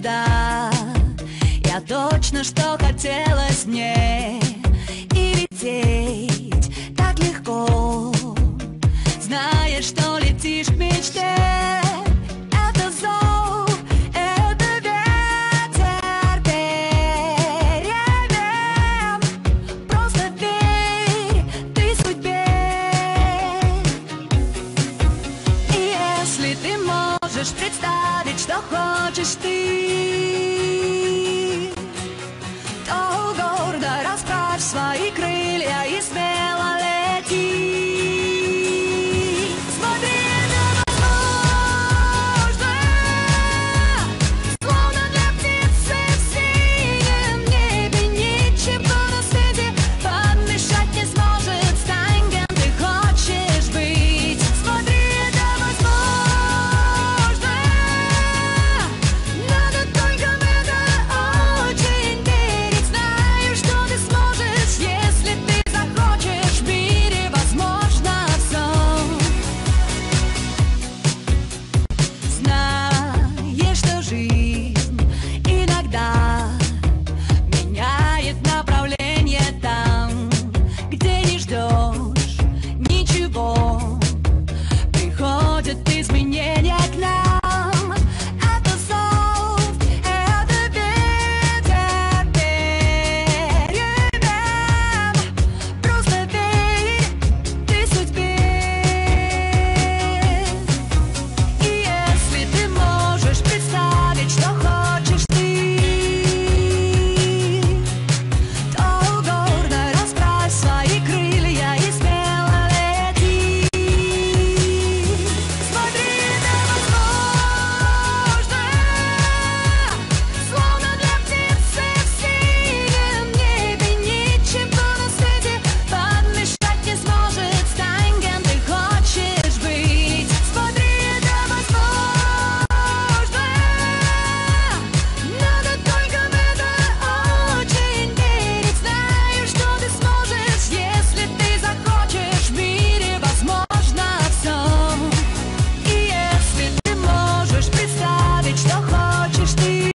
всегда. Я точно, что хотелось мне, и лететь так легко, знаешь, что летишь к мечте. Это зов, это ветер перемен. Просто верь ты судьбе. И если ты можешь представить, что хочешь ты,